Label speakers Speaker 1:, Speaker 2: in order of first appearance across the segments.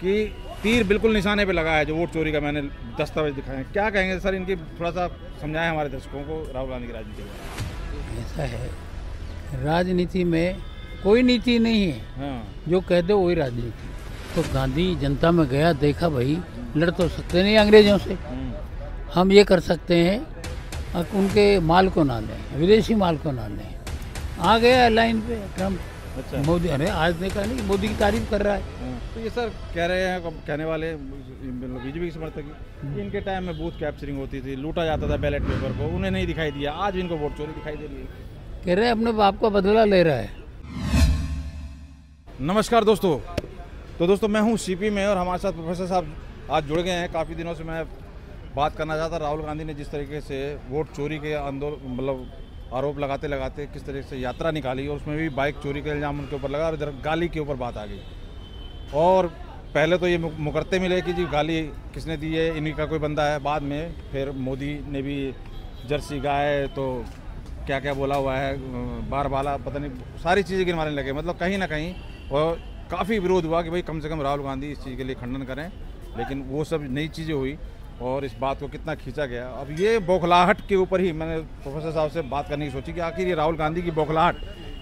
Speaker 1: कि तीर बिल्कुल निशाने पे लगा है जो वोट चोरी का मैंने दस्तावेज दिखाए हैं। क्या कहेंगे सर, इनकी थोड़ा सा समझाएं हमारे दर्शकों को राहुल गांधी की राजनीति के बारे
Speaker 2: ऐसा है, राजनीति में कोई नीति नहीं है।
Speaker 1: हाँ,
Speaker 2: जो कह दो वही राजनीति। तो गांधी जनता में गया, देखा भाई लड़ तो सकते नहीं अंग्रेजों से, हम ये कर सकते हैं उनके माल को ना लें, विदेशी माल को ना लें। आ गया लाइन पे ट्रम्प।
Speaker 1: अच्छा।
Speaker 2: मोदी, अरे आज देखा नहीं, मोदी की तारीफ कर रहा है।
Speaker 1: तो ये सर कह रहे हैं, कहने वाले बीजेपी के समर्थक कि इनके टाइम में बूथ कैप्चरिंग होती थी, लूटा जाता था बैलेट पेपर को, उन्हें नहीं दिखाई दिया, आज इनको वोट चोरी दिखाई दे रही है।
Speaker 2: कह रहे हैं अपने बाप का बदला ले रहा है।
Speaker 1: नमस्कार दोस्तों, तो दोस्तों मैं हूँ सीपी में और हमारे साथ प्रोफेसर साहब आज जुड़ गए हैं। काफ़ी दिनों से मैं बात करना चाहता, राहुल गांधी ने जिस तरीके से वोट चोरी के आंदोलन मतलब आरोप लगाते लगाते किस तरीके से यात्रा निकाली और उसमें भी बाइक चोरी का इल्ज़ाम उनके ऊपर लगा और इधर गाली के ऊपर बात आ गई। और पहले तो ये मुकरते मिले कि जी गाली किसने दी है, इन्हीं का कोई बंदा है। बाद में फिर मोदी ने भी जर्सी गाय तो क्या क्या बोला हुआ है, बार बाला पता नहीं सारी चीज़ें गिनवाने लगे। मतलब कहीं ना कहीं और काफ़ी विरोध हुआ कि भाई कम से कम राहुल गांधी इस चीज़ के लिए खंडन करें, लेकिन वो सब नई चीज़ें हुई और इस बात को कितना खींचा गया। अब ये बौखलाहट के ऊपर ही मैंने प्रोफेसर साहब से बात करने की सोची कि आखिर ये राहुल गांधी की बौखलाहट,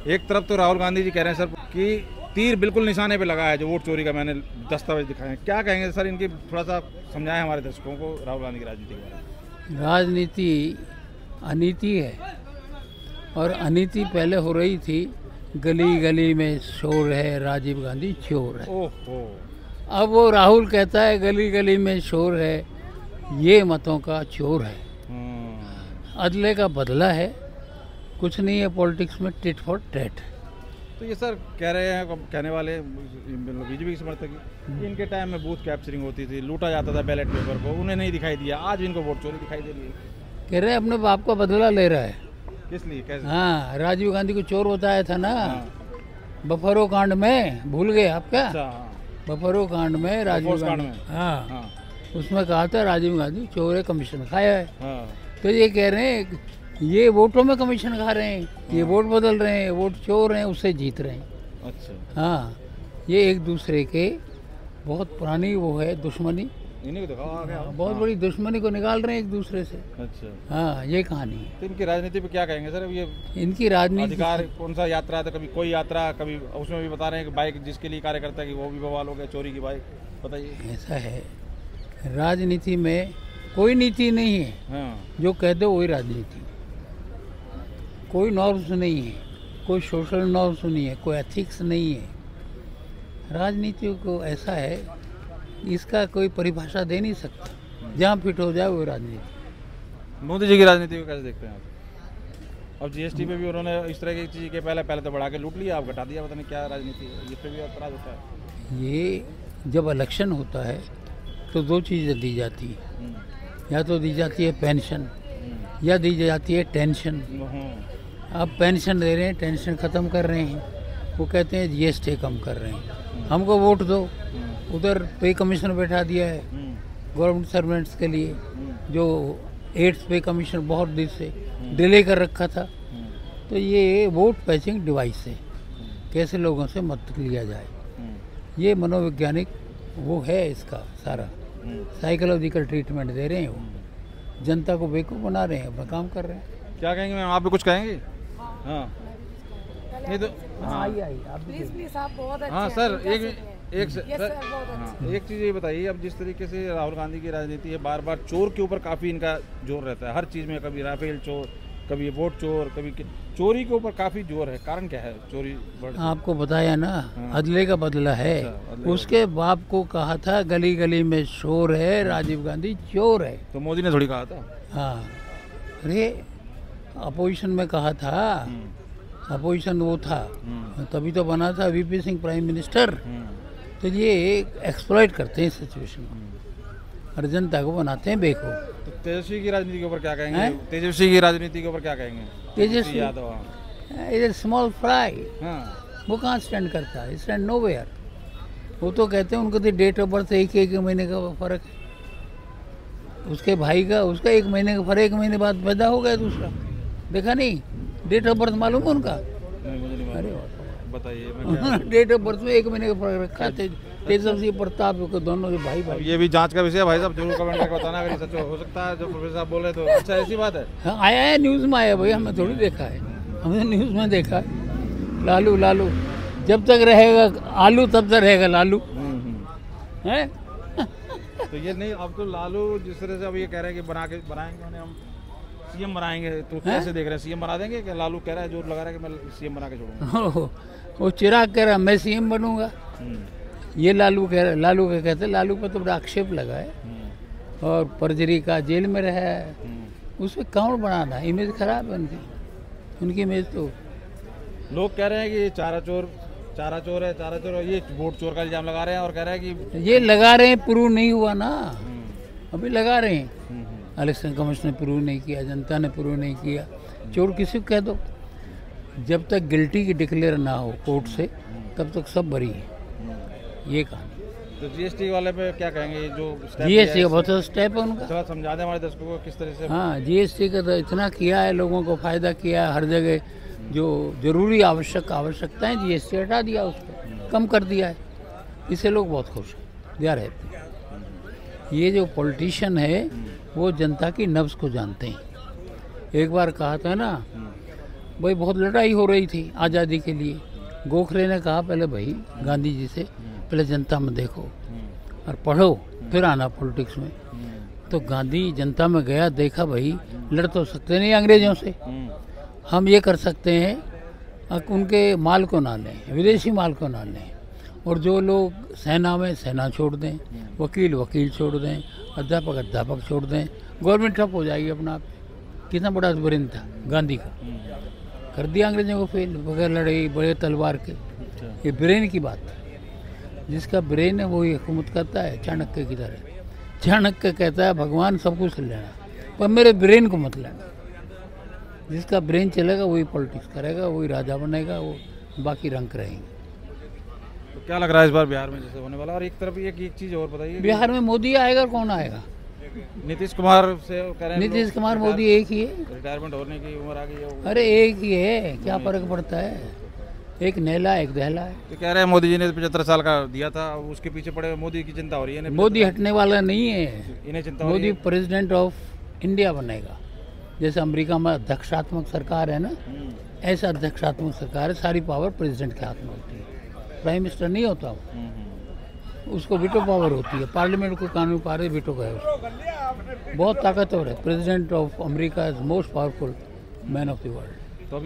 Speaker 1: एक तरफ तो राहुल गांधी जी कह रहे हैं सर कि तीर बिल्कुल निशाने पे लगा है जो वोट चोरी का मैंने दस्तावेज दिखाए हैं। क्या कहेंगे सर, इनकी थोड़ा सा समझाएं हमारे दर्शकों को राहुल गांधी की राजनीति के बारे में।
Speaker 2: राजनीति अनीति है और अनीति पहले हो रही थी। गली गली में शोर है, राजीव गांधी चोर है।
Speaker 1: ओहो,
Speaker 2: अब वो राहुल कहता है गली गली में शोर है, ये मतों का चोर है। अदले का बदला है, कुछ नहीं है पॉलिटिक्स में, टिट फॉर टैट।
Speaker 1: तो ये सर कह रहे हैं, कहने वाले बीजेपी के समर्थक कि इनके टाइम में बूथ कैप्चरिंग होती थी, लूटा जाता था बैलेट पेपर को, उन्हें नहीं दिखाई दिया, आज इनको वोट चोरी दिखाई दे रही है।
Speaker 2: कह रहे हैं अपने बाप का बदला ले रहा है।
Speaker 1: किस लिए, कैसे?
Speaker 2: हाँ, राजीव गांधी को चोर बताया था ना। बफरो कांड में, भूल गए आप क्या?
Speaker 1: अच्छा, हाँ।
Speaker 2: बफरो कांड में राजीव गांधी, हाँ, उसमें कहा था राजीव गांधी चोर है, कमीशन खाया है।
Speaker 1: हाँ।
Speaker 2: तो ये कह रहे हैं ये वोटों में कमीशन खा रहे हैं, ये वोट बदल रहे हैं, वोट चोर हैं, उससे जीत रहे हैं।
Speaker 1: अच्छा।
Speaker 2: हाँ, ये एक दूसरे के बहुत पुरानी वो है दुश्मनी,
Speaker 1: इन्हीं को दिखाओ, आ गया।
Speaker 2: बहुत बड़ी दुश्मनी को निकाल रहे हैं एक दूसरे से।
Speaker 1: अच्छा।
Speaker 2: हाँ, ये कहानी है।
Speaker 1: तो इनकी राजनीति पे क्या कहेंगे सर? अब ये
Speaker 2: इनकी राजनीति,
Speaker 1: अधिकार कौन सा यात्रा था, कभी कोई यात्रा, कभी उसमें भी बता रहे हैं कि बाइक जिसके लिए कार्यकर्ता की वो भी बवाल हो गया, चोरी की बाइक। बताइए।
Speaker 2: ऐसा है, राजनीति में कोई नीति नहीं है।
Speaker 1: हाँ।
Speaker 2: जो कह दो वही राजनीति। कोई नॉर्म्स नहीं है, कोई सोशल नॉर्म्स नहीं है, कोई एथिक्स नहीं है। राजनीति को ऐसा है, इसका कोई परिभाषा दे नहीं सकता, जहाँ फिट हो जाए वो राजनीति।
Speaker 1: मोदी जी की राजनीति को कैसे देखते हैं आप? अब जीएसटी पे भी उन्होंने इस तरह की चीज़ के पहले तो बढ़ा के लूट लिया, अब घटा दिया, पता नहीं क्या राजनीति है, इस पर भी एतराज होता है।
Speaker 2: ये जब इलेक्शन होता है तो दो चीज़ें दी जाती है, या तो दी जाती है पेंशन या दी जाती है टेंशन। अब पेंशन दे रहे हैं, टेंशन ख़त्म कर रहे हैं। वो कहते हैं जीएसटी कम कर रहे हैं, हमको वोट दो। उधर पे कमीशन बैठा दिया है गवर्नमेंट सर्वेंट्स के लिए, जो 8th पे कमीशन बहुत दिन से डिले कर रखा था। तो ये वोट पैचिंग डिवाइस है, कैसे लोगों से मत लिया जाए, ये मनोवैज्ञानिक वो है इसका सारा। साइकोलॉजिकल ट्रीटमेंट दे रहे हैं, वो जनता को बेवकूफ़ बना रहे हैं, अपना काम कर रहे हैं।
Speaker 1: क्या कहेंगे मैम, आप भी कुछ कहेंगे? हाँ, नहीं तो
Speaker 2: आइए आप
Speaker 3: प्लीज आप बहुत अच्छे
Speaker 1: हाँ
Speaker 3: हैं,
Speaker 1: सर,
Speaker 3: इंटरेस्टिंग
Speaker 1: एक
Speaker 3: हैं।
Speaker 1: एक
Speaker 3: Yes, sir, बहुत अच्छे।
Speaker 1: एक चीज़ ये बताइए, अब जिस तरीके से राहुल गांधी की राजनीति है, बार बार चोर के ऊपर काफ़ी इनका जोर रहता है हर चीज़ में। कभी राफेल चोर, कभी वोट चोर, कभी चोरी के ऊपर काफ़ी जोर है। कारण क्या है चोरी बढ़?
Speaker 2: आपको बताया ना, अदले का बदला है।
Speaker 1: अच्छा, अदले का
Speaker 2: उसके बाप को कहा था गली गली में शोर है, राजीव गांधी चोर है।
Speaker 1: तो मोदी ने थोड़ी कहा था।
Speaker 2: हाँ, अरे अपोजिशन में कहा था, अपोजिशन वो था, तभी तो बना था वीपी सिंह प्राइम मिनिस्टर। तो ये एक्सप्लॉइट करते हैं सिचुएशन को और जनता को बनाते हैं बेवकूफ।
Speaker 1: तो तेजस्वी की राजनीति के ऊपर क्या कहेंगे? तेजस्वी की राजनीति के ऊपर क्या कहेंगे?
Speaker 2: Tejashwi
Speaker 1: Yadav,
Speaker 2: is small fry,
Speaker 1: हाँ,
Speaker 2: वो कहाँ स्टैंड करता है, स्टैंड नो वेयर। वो तो कहते हैं उनको तो डेट ऑफ बर्थ एक महीने का फ़र्क है, उसके भाई का उसका 1 महीने का फ़र्क, 1 महीने बाद पैदा हो गया दूसरा। देखा नहीं, डेट ऑफ बर्थ मालूम है उनका?
Speaker 1: नहीं मुझे नहीं
Speaker 2: अरे
Speaker 1: मालूम। बताइए। मैं क्या
Speaker 2: डेट ऑफ बर्थ में 1 महीने का फर्क रखा थे। तेजस्वी सिंह प्रताप को दोनों के भाई
Speaker 1: अब
Speaker 2: भाई।
Speaker 1: ये भी जांच का विषय है भाई साहब, जरूर कमेंट करके बताना अगर ये सच हो सकता है जो प्रोफेसर साहब बोल रहे हैं तो। अच्छा ऐसी बात है।
Speaker 2: हाँ, आया है न्यूज़ में, आया भाई, हमें थोड़ी देखा है, हमने न्यूज़ में देखा है। लालू लालू जब तक रहेगा आलू तब तक रहेगा लालू है।
Speaker 1: तो ये नहीं, अब तो लालू जिस तरह से अब ये कह रहे हैं कि बनाएंगे उन्हें हम सीएम बनाएंगे, तो कैसे देख रहे हैं, सीएम बना देंगे क्या? लालू कह रहा है, जोर लगा रहा है कि मैं सीएम बना के छोड़ूंगा।
Speaker 2: वो चिराग कह रहा मैं सीएम बनूंगा, ये लालू कह रहा, लालू के कहते, लालू पर तो बड़ा आक्षेप लगा है और परजरी का जेल में रहा है, उसमें कौन बनाना, इमेज खराब है उनकी इमेज। तो
Speaker 1: लोग कह रहे हैं कि चारा चोर है, ये वोट चोर का इल्जाम लगा रहे हैं और कह रहे हैं कि
Speaker 2: ये लगा रहे हैं, प्रूव नहीं हुआ ना, अभी लगा रहे हैं। इलेक्शन कमीशन ने प्रूव नहीं किया, जनता ने प्रूव नहीं किया, चोर किसी को कह दो, जब तक गिल्टी की डिक्लेयर ना हो कोर्ट से तब तक सब बरी है, ये कहानी।
Speaker 1: तो जीएसटी वाले पे क्या कहेंगे, जो
Speaker 2: जीएसटी का बहुत स्टेप है उनका,
Speaker 1: थोड़ा समझा दें हमारे दर्शकों को किस तरह से।
Speaker 2: हाँ, जीएसटी का तो इतना किया है, लोगों को फायदा किया है, हर जगह जो जरूरी आवश्यकताएं जीएसटी हटा दिया, उसको कम कर दिया है, इससे लोग बहुत खुश हैं, दे आर हैप्पी। ये जो पॉलिटिशियन है वो जनता की नब्ज को जानते हैं। एक बार कहा था ना भाई, बहुत लड़ाई हो रही थी आज़ादी के लिए, गोखले ने कहा पहले भाई गांधी जी से, पहले जनता में देखो और पढ़ो, फिर आना पॉलिटिक्स में। तो गांधी जनता में गया, देखा भाई लड़ तो सकते नहीं अंग्रेजों से, हम ये कर सकते हैं उनके माल को ना लें, विदेशी माल को ना लें, और जो लोग सेना में सेना छोड़ दें, वकील छोड़ दें, अध्यापक छोड़ दें, गवर्नमेंट ठप हो जाएगी अपना आप। कितना बड़ा ब्रेन था गांधी का, कर दिया अंग्रेजों को फेल, बगैर लड़ाई, बड़े तलवार के। ये ब्रेन की बात है, जिसका ब्रेन है वही हुकूमत करता है, चाणक्य की तरह। चाणक्य कहता है भगवान सब कुछ लेना पर मेरे ब्रेन को मत लेना, जिसका ब्रेन चलेगा वही पॉलिटिक्स करेगा, वही राजा बनेगा, वो बाकी रंग रहेंगे।
Speaker 1: तो क्या लग रहा है इस बार बिहार में जैसे होने वाला? और एक तरफ एक चीज और बताइए,
Speaker 2: बिहार में मोदी आएगा, कौन आएगा?
Speaker 1: नीतीश कुमार से कह रहे हैं
Speaker 2: नीतीश कुमार मोदी एक ही है,
Speaker 1: रिटायरमेंट होने की उम्र आ गई है।
Speaker 2: अरे एक ही है, क्या फर्क पड़ता है, एक नेला एक दहला है।
Speaker 1: तो कह रहे हैं मोदी जी ने 75 साल का दिया था, उसके पीछे पड़े मोदी की चिंता हो रही है।
Speaker 2: मोदी हटने वाला नहीं है,
Speaker 1: इन्हें चिंता हो रही
Speaker 2: मोदी प्रेसिडेंट ऑफ इंडिया बनेगा। जैसे अमेरिका में अध्यक्षात्मक सरकार है ना, ऐसा अध्यक्षात्मक सरकार है, सारी पावर प्रेसिडेंट के हाथ में होती है, प्राइम मिनिस्टर नहीं होता वो, उसको वीटो पावर होती है, पार्लियामेंट को कानून पारे वीटो का है उसको, बहुत ताकतवर है। President of America is most powerful man of the world.
Speaker 1: तो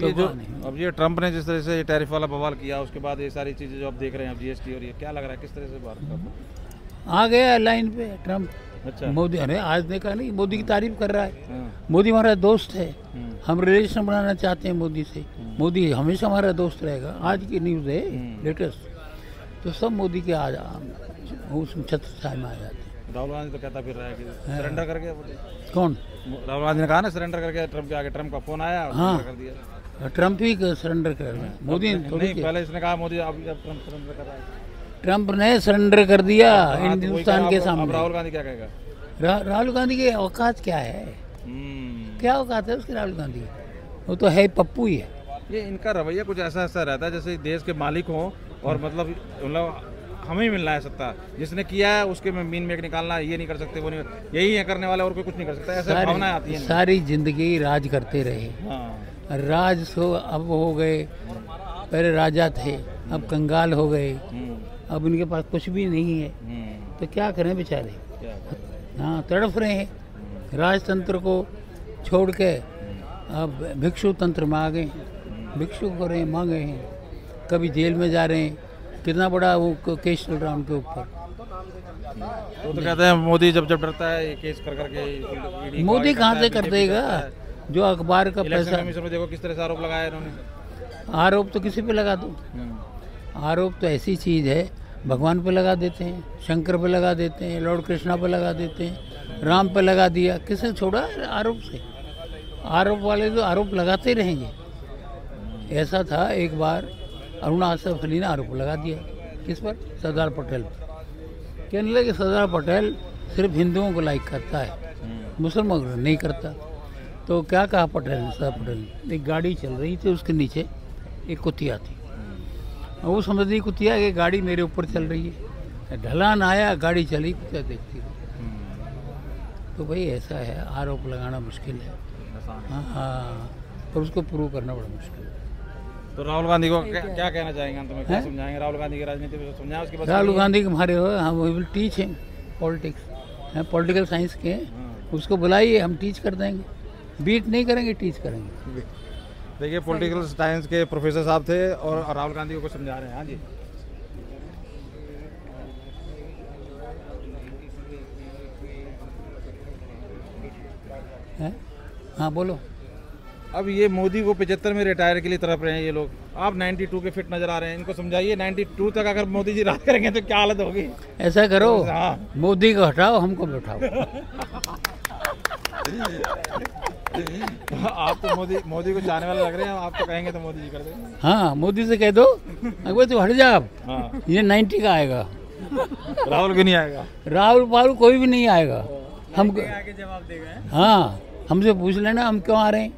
Speaker 1: अब ये ट्रंप ने जिस तरह से ये टैरिफ वाला बवाल किया, उसके बाद ये सारी चीज़ें जो आप देख रहे हैं, जीएसटी और ये क्या लग रहा है किस तरह से भारत
Speaker 2: आ गया लाइन पे ट्रंप।
Speaker 1: अच्छा,
Speaker 2: मोदी, अरे आज देखा नहीं, मोदी की तारीफ कर रहा है, मोदी हमारा दोस्त है, हम रिलेशन बनाना चाहते हैं मोदी से, मोदी हमेशा हमारा दोस्त रहेगा। आज की न्यूज़ है लेटेस्ट, तो सब मोदी के आज उसमें छत्र छाया में आ जाते हैं।
Speaker 1: राहुल गांधी तो कहता फिर रहा है कि सरेंडर कर गया।
Speaker 2: कौन?
Speaker 1: राहुल गांधी ने कहा ना सरेंडर करके ट्रंप के आगे, ट्रंप का फोन आया,
Speaker 2: हाँ,
Speaker 1: कर दिया।
Speaker 2: ट्रंप ही सरेंडर कर रहा है, मोदी
Speaker 1: नहीं, पहले इसने कहा मोदी, अब ट्रंप सरेंडर कर रहा है।
Speaker 2: ट्रंप ने सरेंडर कर दिया हिंदुस्तान के
Speaker 1: अब
Speaker 2: सामने।
Speaker 1: राहुल गांधी क्या कहेगा?
Speaker 2: राहुल गांधी की औकात क्या है, क्या औकात है उसकी राहुल गांधी? वो तो है पप्पू ही है।
Speaker 1: ये इनका रवैया कुछ ऐसा रहता है जैसे देश के मालिक हों और मतलब हमें ही मिलना है सत्ता, जिसने किया है उसके में मीन मेक निकालना है, ये नहीं कर सकते, वो नहीं, यही है करने वाला, और कोई कुछ नहीं कर सकता, ऐसे भावनाएं आती हैं।
Speaker 2: सारी जिंदगी राज करते रहे,
Speaker 1: हाँ।
Speaker 2: राज सो अब हो गए, पहले राजा थे अब कंगाल हो गए, अब इनके पास कुछ भी नहीं है, तो क्या करें बेचारे, हाँ तड़फ रहे हैं। राजतंत्र को छोड़ के अब भिक्षु तंत्र में आ गए, भिक्षु हो रहे हैं, मांगे हैं, कभी जेल में जा रहे हैं, कितना बड़ा वो केस चल रहा है उनके ऊपर।
Speaker 1: तो कहते हैं मोदी जब डरता है ये केस कर करके,
Speaker 2: मोदी कहाँ से कर देगा, जो अखबार का पैसा।
Speaker 1: कमीशन में देखो किस तरह से आरोप लगाया इन्होंने।
Speaker 2: आरोप तो किसी पे लगा दो, आरोप तो ऐसी चीज़ है, भगवान पे लगा देते हैं, शंकर पे लगा देते हैं, लॉर्ड कृष्णा पे लगा देते हैं, राम पे लगा दिया, किसे छोड़ा आरोप से? आरोप वाले तो आरोप लगाते रहेंगे। ऐसा था एक बार अरुणा आसफ अली ने आरोप लगा दिया, किस पर? सरदार पटेल पर। कहने लगे सरदार पटेल सिर्फ हिंदुओं को लाइक करता है, मुसलमानों को नहीं करता। तो क्या कहा पटेल ने, सरदार पटेल ने, एक गाड़ी चल रही थी, उसके नीचे एक कुतिया थी, वो समझ रही कुतिया कि गाड़ी मेरे ऊपर चल रही है, ढलान आया, गाड़ी चली, क्या देखती रही। तो भाई ऐसा है, आरोप लगाना मुश्किल है। हाँ, और उसको प्रूव करना बड़ा मुश्किल है।
Speaker 1: तो राहुल गांधी को क्या कहना चाहेंगे अंत में, क्या समझाएंगे राहुल गांधी की राजनीति में, समझाएं उसके बाद?
Speaker 2: राहुल गांधी के हमारे हो, हम विल टीच हिम पॉलिटिक्स, हैं पॉलिटिकल साइंस के हैं, उसको बुलाइए, हम टीच कर देंगे, बीट नहीं करेंगे, टीच करेंगे।
Speaker 1: देखिए पॉलिटिकल साइंस के प्रोफेसर साहब थे और राहुल गांधी को कुछ समझा रहे हैं। हाँ जी,
Speaker 2: हैं? हाँ बोलो।
Speaker 1: अब ये मोदी को 75 में रिटायर के लिए तरफ रहे हैं ये लोग, आप 92 के फिट नजर आ रहे हैं, इनको समझाइए 92 तक अगर मोदी जी राज करेंगे तो क्या हालत होगी?
Speaker 2: ऐसा करो,
Speaker 1: हाँ।
Speaker 2: मोदी को हटाओ, हमको बैठाओ।
Speaker 1: आप तो मोदी को चाहने वाले लग रहे हैं, आप तो कहेंगे तो मोदी जी कर देंगे।
Speaker 2: हाँ, मोदी से कह दो अगर तो हट जा आप,
Speaker 1: हाँ,
Speaker 2: ये 90 का आएगा,
Speaker 1: राहुल भी नहीं आएगा।
Speaker 2: राहुल पाल कोई भी नहीं आएगा, हमको आगे जवाब देगा। हाँ, हमसे पूछ लेना हम क्यों आ रहे हैं,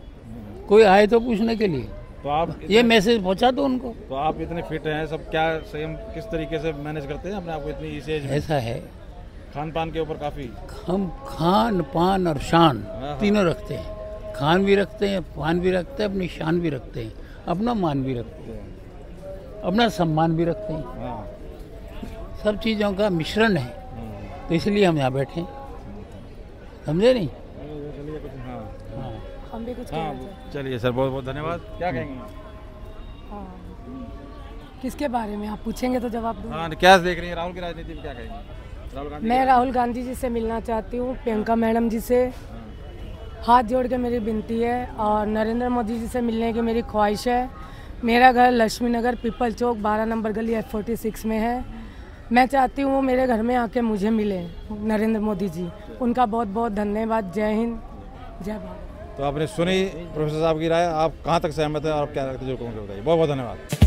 Speaker 2: कोई आए तो पूछने के लिए,
Speaker 1: तो आप
Speaker 2: ये मैसेज पहुंचा दो उनको।
Speaker 1: तो आप इतने फिट हैं सब, क्या संयम किस तरीके से मैनेज करते हैं अपने आप को इतनी इस एज में?
Speaker 2: ऐसा है,
Speaker 1: खान पान के ऊपर काफी
Speaker 2: हम खान पान और शान
Speaker 1: हाँ।
Speaker 2: तीनों रखते हैं, खान भी रखते हैं, पान भी रखते हैं, अपनी शान भी रखते हैं, अपना मान भी रखते हैं, अपना सम्मान भी रखते हैं,
Speaker 1: हाँ,
Speaker 2: सब चीज़ों का मिश्रण है,
Speaker 1: हाँ।
Speaker 2: तो इसलिए हम यहाँ बैठे हैं, समझे नहीं?
Speaker 1: चलिए कुछ, हाँ
Speaker 2: हाँ,
Speaker 3: हम भी कुछ कहना
Speaker 1: हाँ,
Speaker 3: चाहते
Speaker 1: चलिए सर, बहुत बहुत धन्यवाद। क्या कहेंगे?
Speaker 3: हैं। हाँ, किसके बारे में आप पूछेंगे तो जवाब दूंगा।
Speaker 1: हाँ, क्या देख रही हैं राहुल की राजनीति में, क्या कहेंगे? राहुल गांधी
Speaker 3: मैं राहुल गांधी जी से मिलना चाहती हूँ, प्रियंका मैडम जी से हाथ जोड़ के मेरी विनती है, और नरेंद्र मोदी जी से मिलने की मेरी ख्वाहिश है। मेरा घर लक्ष्मी नगर पीपल चौक 12 नंबर गली F46 में है। मैं चाहती हूँ वो मेरे घर में आके मुझे मिले, नरेंद्र मोदी जी। उनका बहुत बहुत धन्यवाद। जय हिंद, जय भारत।
Speaker 1: तो आपने सुनी प्रोफेसर साहब की राय, आप कहाँ तक सहमत है और आप क्या रखते जो कहोगे बताइए। बहुत बहुत धन्यवाद।